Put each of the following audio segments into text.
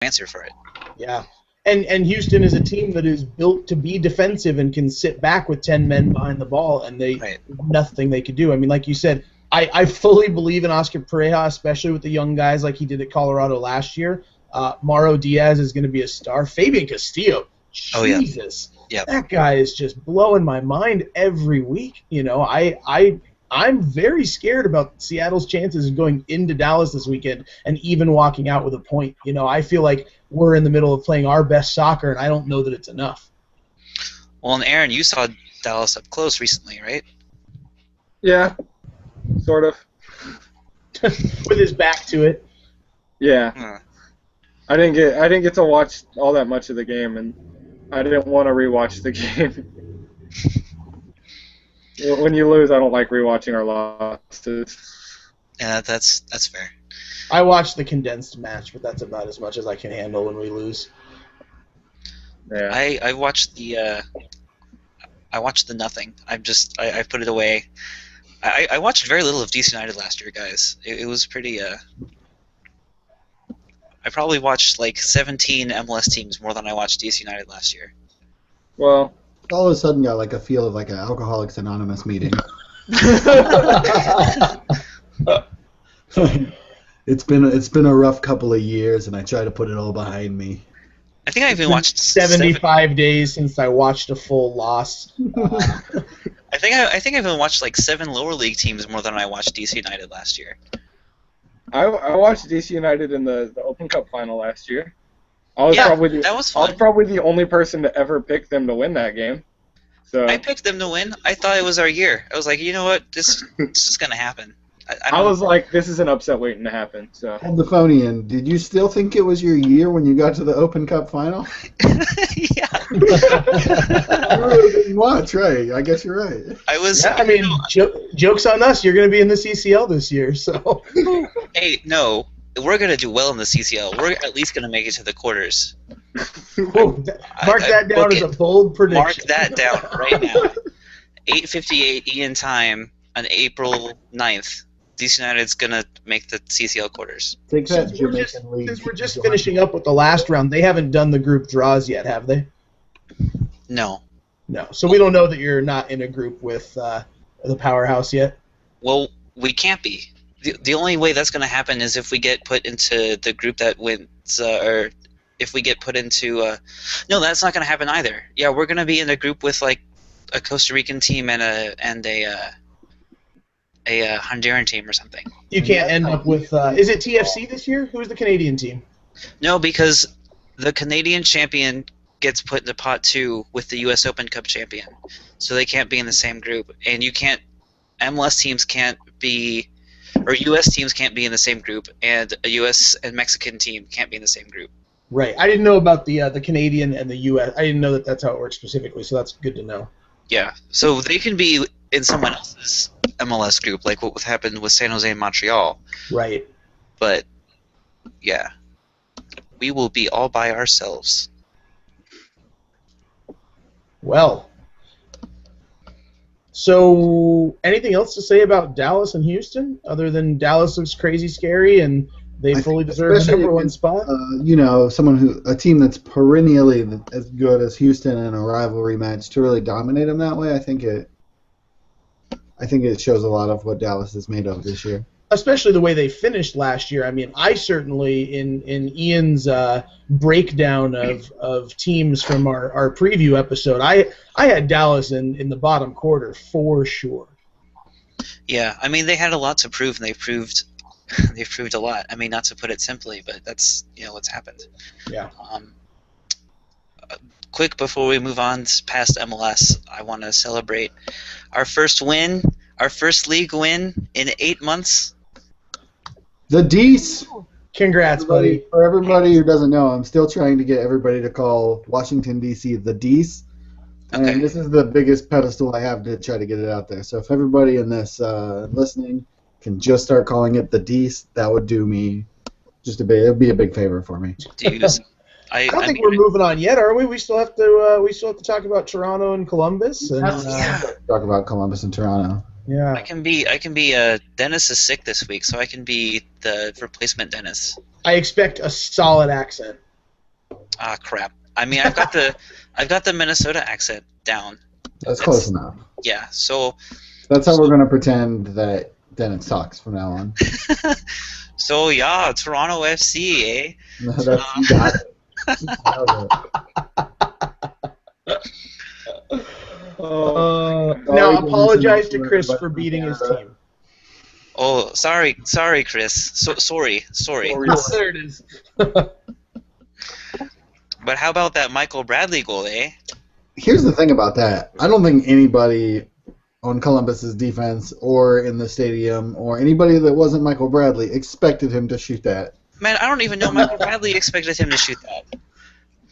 answer for it. Yeah. And Houston is a team that is built to be defensive and can sit back with 10 men behind the ball, and nothing they could do. I mean, like you said, I fully believe in Oscar Pareja, especially with the young guys like he did at Colorado last year. Mauro Diaz is going to be a star. Fabian Castillo, Jesus, that guy is just blowing my mind every week. You know, I'm very scared about Seattle's chances of going into Dallas this weekend and even walking out with a point. You know, I feel like we're in the middle of playing our best soccer, and I don't know that it's enough. Well, and Aaron, you saw Dallas up close recently, right? Yeah, sort of. With his back to it. Yeah. I didn't get to watch all that much of the game, and I didn't want to rewatch the game. When you lose, I don't like rewatching our losses. Yeah, that's fair. I watched the condensed match, but that's about as much as I can handle when we lose. Yeah. I watched the nothing. I put it away. I watched very little of DC United last year, guys. It was pretty. I probably watched like 17 MLS teams more than I watched DC United last year. Well, all of a sudden got like a feel of like an Alcoholics Anonymous meeting. It's been a rough couple of years, and I try to put it all behind me. I think I even watched 75 days since I watched a full loss. I think I even watched like 7 lower league teams more than I watched DC United last year. I watched DC United in the Open Cup final last year. That was fun. I was probably the only person to ever pick them to win that game. So I picked them to win. I thought it was our year. I was like, you know what, this is gonna happen. I was like, this is an upset waiting to happen. So. Hold the phone in. Did you still think it was your year when you got to the Open Cup final? Yeah. You really didn't watch, right? I guess you're right. I was. Yeah, I mean, joke's on us. You're going to be in the CCL this year, so. Hey, no, we're going to do well in the CCL. We're at least going to make it to the quarters. Whoa, mark that down as a bold prediction. Mark that down right now. 8:58 Ian time on April 9th. DC United's going to make the CCL quarters. Take that, Jamaican League. Since we're just finishing up with the last round, they haven't done the group draws yet, have they? No. No. So we don't know that you're not in a group with the powerhouse yet? Well, we can't be. The only way that's going to happen is if we get put into the group that wins, or if we get put into... no, that's not going to happen either. Yeah, we're going to be in a group with like a Costa Rican team and a Honduran team or something. You can't end up with... is it TFC this year? Who's the Canadian team? No, because the Canadian champion gets put into pot 2 with the U.S. Open Cup champion. So they can't be in the same group. And you can't... MLS teams can't be... Or U.S. teams can't be in the same group. And a U.S. and Mexican team can't be in the same group. Right. I didn't know about the Canadian and the U.S. I didn't know that that's how it works specifically, so that's good to know. Yeah. So they can be in someone else's MLS group, like what happened with San Jose and Montreal. Right. But, yeah. We will be all by ourselves. Well. So, anything else to say about Dallas and Houston, other than Dallas looks crazy scary and they fully deserve the number 1 spot? A team that's perennially as good as Houston in a rivalry match to really dominate them that way, I think it shows a lot of what Dallas is made of this year. Especially the way they finished last year. I mean, I certainly, in Ian's breakdown of teams from our preview episode, I had Dallas in the bottom quarter for sure. Yeah, I mean, they had a lot to prove, and they've proved a lot. I mean, not to put it simply, but that's what's happened. Yeah. Quick before we move on past MLS, I want to celebrate our first win, our first league win in 8 months. The D's. Congrats, buddy. For everybody who doesn't know, I'm still trying to get everybody to call Washington, D.C. the D's. Okay. And this is the biggest pedestal I have to try to get it out there. So if everybody in this listening can just start calling it the D's, that would do me just it would be a big favor for me. Dudes. I don't think we're moving on yet, are we? We still have to talk about Toronto and Columbus. And, talk about Columbus and Toronto. Yeah. I can be. Dennis is sick this week, so I can be the replacement Dennis. I expect a solid accent. Ah, crap. I mean, I've got the Minnesota accent down. That's close enough. Yeah, so... That's how we're going to pretend that Dennis sucks from now on. So, yeah, Toronto FC, eh? No, that's, you got it. Now, apologize to Chris for beating his team. Oh, sorry, Chris. Sorry. There it is. But how about that Michael Bradley goal, eh? Here's the thing about that. I don't think anybody on Columbus's defense or in the stadium or anybody that wasn't Michael Bradley expected him to shoot that. Man, I don't even know Michael Bradley expected him to shoot that.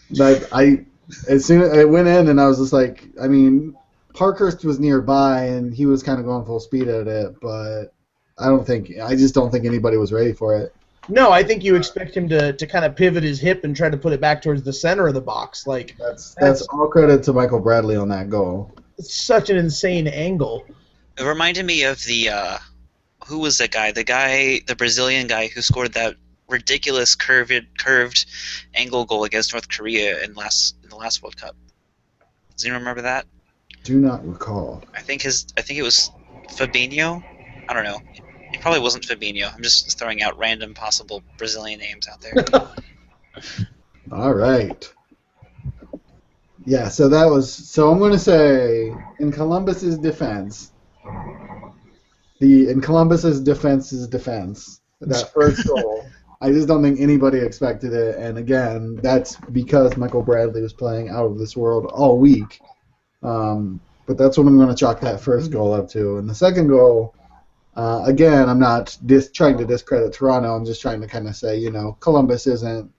Like, as soon as it went in, and I was just like, I mean, Parkhurst was nearby, and he was kind of going full speed at it, but I just don't think anybody was ready for it. No, I think you expect him to kind of pivot his hip and try to put it back towards the center of the box. Like that's all credit to Michael Bradley on that goal. It's such an insane angle. It reminded me of the who was that guy? The Brazilian guy who scored that ridiculous curved angle goal against North Korea in the last World Cup. Does anyone remember that? Do not recall. I think it was Fabinho. I don't know. It probably wasn't Fabinho. I'm just throwing out random possible Brazilian names out there. All right. Yeah, so I'm going to say in Columbus's defense, that first goal, I just don't think anybody expected it. And again, that's because Michael Bradley was playing out of this world all week. But that's what I'm going to chalk that first goal up to. And the second goal, again, I'm not trying to discredit Toronto. I'm just trying to kind of say, Columbus isn't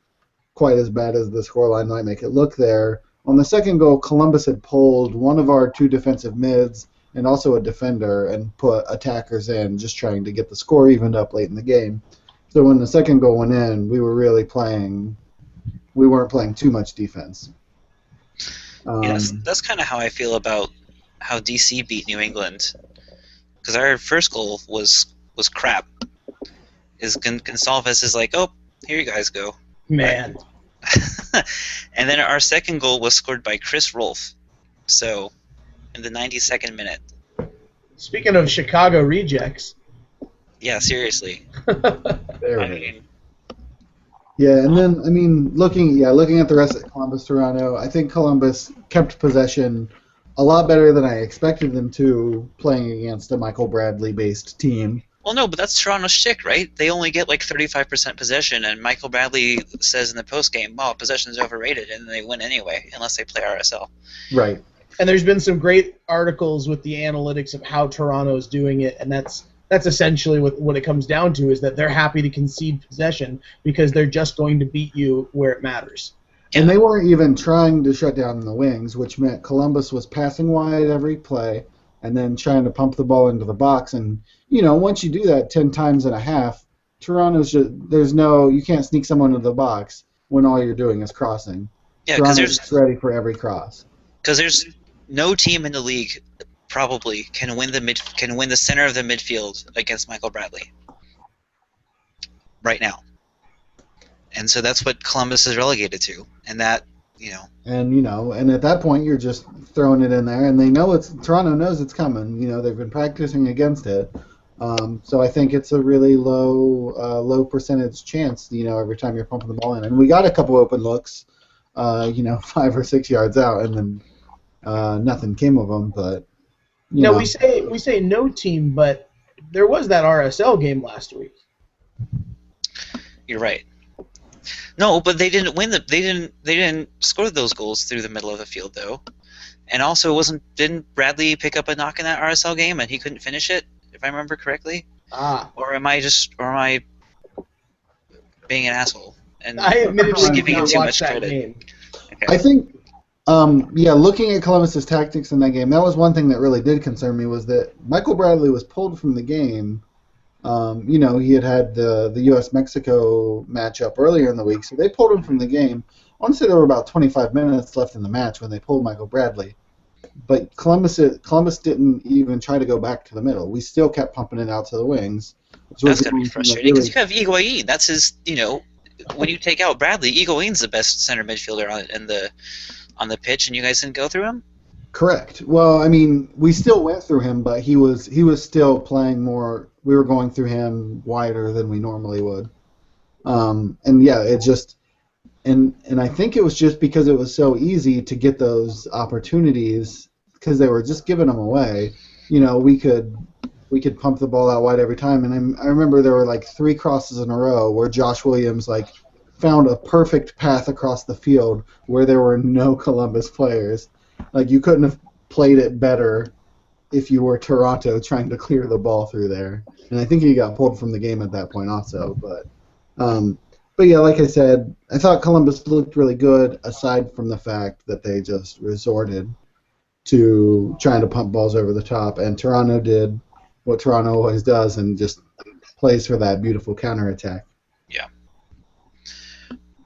quite as bad as the scoreline might make it look there. On the second goal, Columbus had pulled one of our two defensive mids and also a defender and put attackers in, just trying to get the score evened up late in the game. So when the second goal went in, we weren't playing too much defense. Yes, that's kind of how I feel about how DC beat New England. Because our first goal was crap. Gonsalves is like, oh, here you guys go. Man. And then our second goal was scored by Chris Rolfe. So, in the 92nd minute. Speaking of Chicago rejects. Yeah, seriously. Yeah, and then looking at the rest of Columbus Toronto, I think Columbus kept possession a lot better than I expected them to, playing against a Michael Bradley based team. Well, no, but that's Toronto's shtick, right? They only get like 35% possession, and Michael Bradley says in the postgame, "Well, possession is overrated," and they win anyway, unless they play RSL. Right. And there's been some great articles with the analytics of how Toronto's doing it, and that's essentially what it comes down to, is that they're happy to concede possession because they're just going to beat you where it matters. Yeah. And they weren't even trying to shut down the wings, which meant Columbus was passing wide every play and then trying to pump the ball into the box. And, once you do that 10 times and a half, Toronto's just, you can't sneak someone into the box when all you're doing is crossing. Yeah, because Toronto's ready for every cross. Because there's no team in the league probably can win the center of the midfield against Michael Bradley right now. And so that's what Columbus is relegated to, and that, And at that point you're just throwing it in there, and Toronto knows it's coming. They've been practicing against it, so I think it's a really low percentage chance. Every time you're pumping the ball in, and we got a couple open looks, 5 or 6 yards out, and then nothing came of them. But we say no team, but there was that RSL game last week. You're right. No, but they didn't win they didn't score those goals through the middle of the field though. And also didn't Bradley pick up a knock in that RSL game and he couldn't finish it, if I remember correctly? Or am I being an asshole and I admittedly giving him too much credit? Game. Okay. I think looking at Columbus's tactics in that game, that was one thing that really did concern me, was that Michael Bradley was pulled from the game. He had the U.S.-Mexico matchup earlier in the week, so they pulled him from the game. I want to say there were about 25 minutes left in the match when they pulled Michael Bradley. But Columbus didn't even try to go back to the middle. We still kept pumping it out to the wings. That's going to be frustrating because you have Higuain. That's his, when you take out Bradley, Eagle's the best center midfielder on the pitch, and you guys didn't go through him. Correct. Well, I mean, we still went through him, but he was still playing more. We were going through him wider than we normally would. And yeah, it just and I think it was just because it was so easy to get those opportunities because they were just giving them away. You know, we could pump the ball out wide every time, and I remember there were like 3 crosses in a row where Josh Williams like found a perfect path across the field where there were no Columbus players. Like, you couldn't have played it better if you were Toronto trying to clear the ball through there. And I think he got pulled from the game at that point also. But yeah, like I said, I thought Columbus looked really good, aside from the fact that they just resorted to trying to pump balls over the top. And Toronto did what Toronto always does and just plays for that beautiful counterattack. Yeah.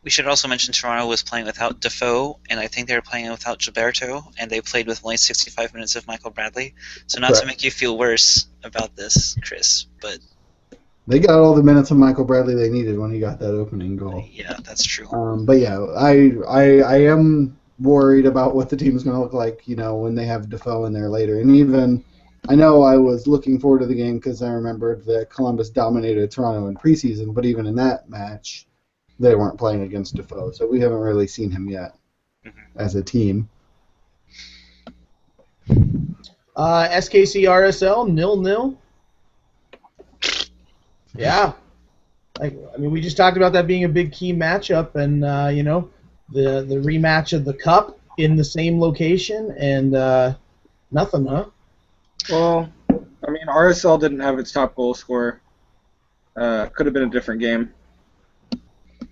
We should also mention Toronto was playing without Defoe, and I think they were playing without Gilberto, and they played with only 65 minutes of Michael Bradley. So not to make you feel worse about this, Chris, but they got all the minutes of Michael Bradley they needed when he got that opening goal. Yeah, that's true. But yeah, I am worried about what the team's going to look like, you know, when they have Defoe in there later. And even I know I was looking forward to the game because I remembered that Columbus dominated Toronto in preseason, but even in that match, they weren't playing against Defoe, so we haven't really seen him yet as a team. SKC RSL 0-0. Yeah, I mean, we just talked about that being a big key matchup, and you know, the rematch of the Cup in the same location, and nothing, huh? Well, I mean, RSL didn't have its top goal scorer. Could have been a different game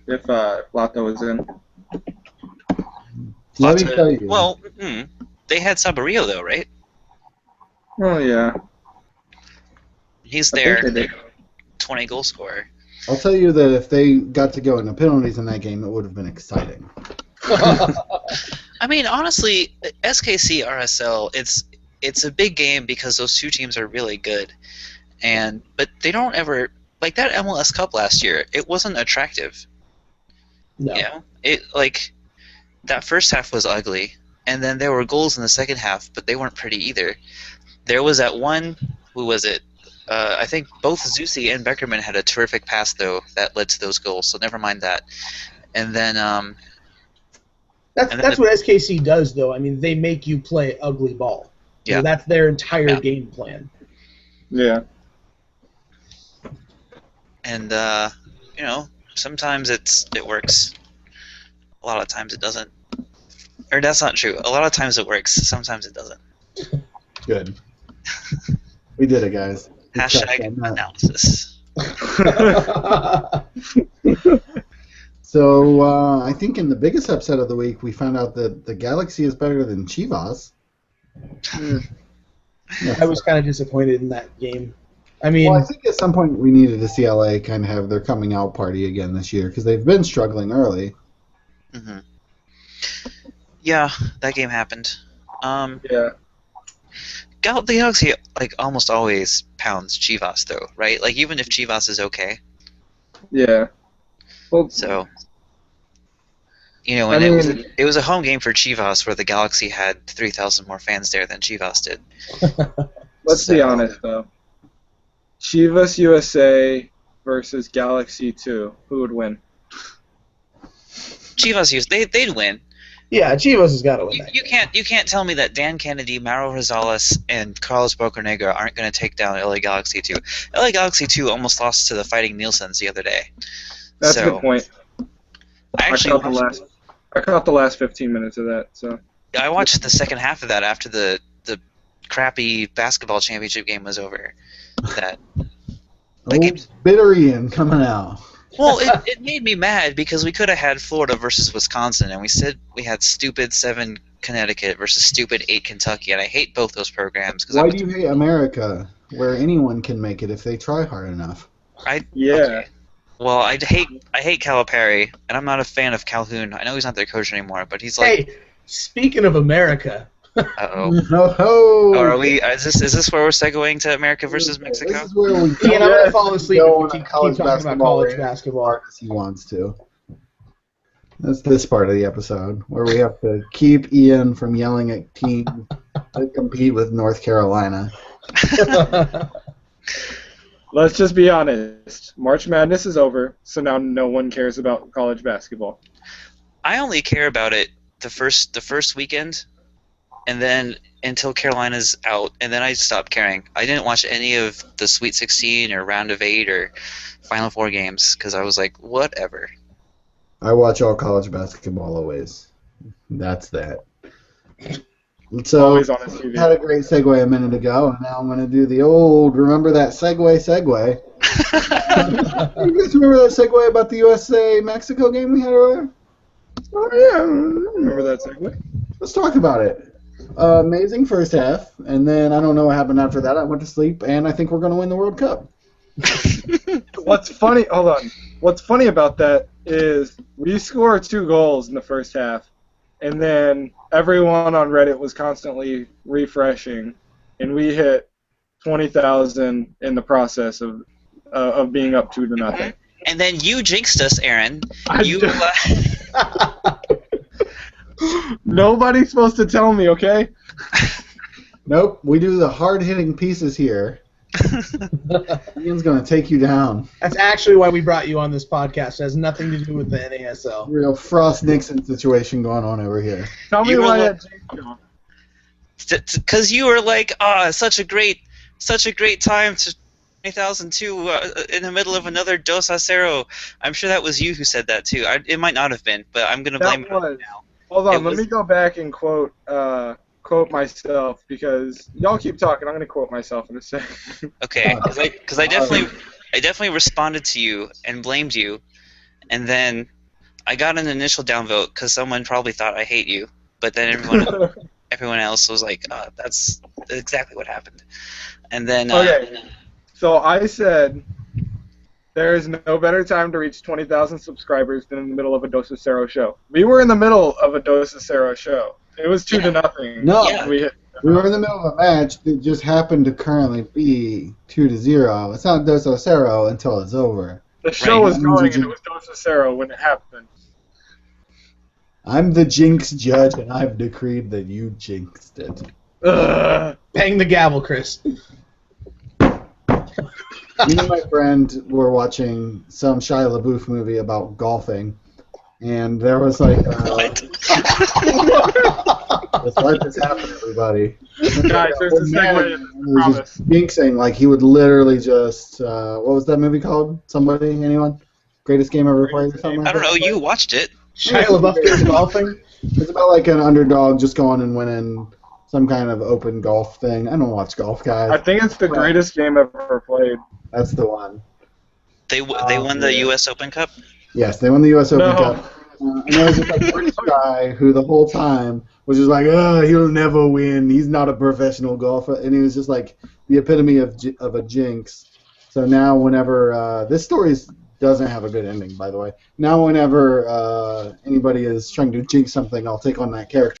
if Lato was in. Let me tell you. Well, they had Sabarillo though, right? Oh yeah. He's their 20 goal scorer. I'll tell you that if they got to go into penalties in that game, it would have been exciting. I mean, honestly, SKC RSL, it's a big game because those two teams are really good, but they don't ever like that MLS Cup last year. It wasn't attractive. No. Yeah, that first half was ugly, and then there were goals in the second half, but they weren't pretty either. There was that one. Who was it? I think both Zusi and Beckerman had a terrific pass though that led to those goals. So never mind that. And then that's what SKC does though. I mean, they make you play ugly ball. Yeah. So that's their entire game plan. Yeah. And you know, sometimes it works. A lot of times it doesn't. Or that's not true. A lot of times it works. Sometimes it doesn't. Good. We did it, guys. Hashtag analysis. So I think in the biggest upset of the week, we found out that the Galaxy is better than Chivas. I was kind of disappointed in that game. I mean, well, I think at some point we needed to see LA kind of have their coming out party again this year because they've been struggling early. Mm-hmm. Yeah, that game happened. Yeah. The Galaxy like almost always pounds Chivas though, right? Like even if Chivas is okay. Yeah. Well, so you know, and it was a home game for Chivas where the Galaxy had 3,000 more fans there than Chivas did. Let's be honest though. Chivas USA versus Galaxy 2, who would win? Chivas they'd win. Yeah, Chivas has got to win. You can't tell me that Dan Kennedy, Mauro Rosales, and Carlos Bocanegra aren't going to take down LA Galaxy 2. LA Galaxy 2 almost lost to the Fighting Nielsen's the other day. That's a good point. I caught the last 15 minutes of that. So I watched the second half of that after the crappy basketball championship game was over. Bitter Ian coming out. Well, it made me mad because we could have had Florida versus Wisconsin, and we said we had stupid 7 Connecticut versus stupid 8 Kentucky, and I hate both those programs. Why do you hate America, where anyone can make it if they try hard enough? Okay. Well, I hate Calipari, and I'm not a fan of Calhoun. I know he's not their coach anymore, but he's like. Hey, speaking of America. Oh, are we? Is this where we're segueing to America versus Mexico? This is where we I'm gonna fall asleep if we keep talking about college basketball. As he wants to. That's this part of the episode where we have to keep Ian from yelling at teams that compete with North Carolina. Let's just be honest. March Madness is over, so now no one cares about college basketball. I only care about it the first weekend, and then until Carolina's out, and then I stopped caring. I didn't watch any of the Sweet 16 or Round of 8 or Final Four games because I was like, whatever. I watch all college basketball always. That's that. So always on his TV. Had a great segue a minute ago, and now I'm going to do the old remember that segue. You guys remember that segue about the USA-Mexico game we had earlier? Oh, yeah. Remember that segue? Let's talk about it. Amazing first half, and then I don't know what happened after that. I went to sleep, and I think we're going to win the World Cup. What's funny about that is we scored 2 goals in the first half, and then everyone on Reddit was constantly refreshing, and we hit 20,000 in the process of being up 2-0. And then you jinxed us, Aaron. Nobody's supposed to tell me, okay? Nope, we do the hard-hitting pieces here. Ian's going to take you down. That's actually why we brought you on this podcast. It has nothing to do with the NASL. Real Frost Nixon situation going on over here. Tell me why that because you were like, such a great time to 2002 in the middle of another Dos a Cero. I'm sure that was you who said that too. It might not have been, but I'm going to blame it now. Hold on, let me go back and quote myself, because y'all keep talking. I'm going to quote myself in a second. Okay, because I definitely responded to you and blamed you, and then I got an initial downvote because someone probably thought I hate you, but then everyone else was like, that's exactly what happened. And then okay, so I said there is no better time to reach 20,000 subscribers than in the middle of a Dos a Cero show. We were in the middle of a Dos a Cero show. It was 2-0. No, we were in the middle of a match that just happened to currently be 2-0. It's not Dos a Cero until it's over. The show was going, and it was Dos a Cero when it happened. I'm the jinx judge, and I've decreed that you jinxed it. Bang the gavel, Chris. Me and my friend were watching some Shia LaBeouf movie about golfing, and there was like what? Let's let this happen, everybody. Guys, there's a segue. Promise. Jinxing, like he would literally just what was that movie called? Somebody, anyone? Greatest game ever played or something? I don't know. You watched it. Shia LaBeouf goes golfing. It's about like an underdog just going and winning some kind of open golf thing. I don't watch golf, guys. I think it's the greatest game ever played. That's the one. They won the U.S. Open Cup? Yes, they won the U.S. Open Cup. And there was this like, British guy who the whole time was just like, he'll never win. He's not a professional golfer. And he was just like the epitome of a jinx. So now whenever this story doesn't have a good ending, by the way. Now whenever anybody is trying to jinx something, I'll take on that character.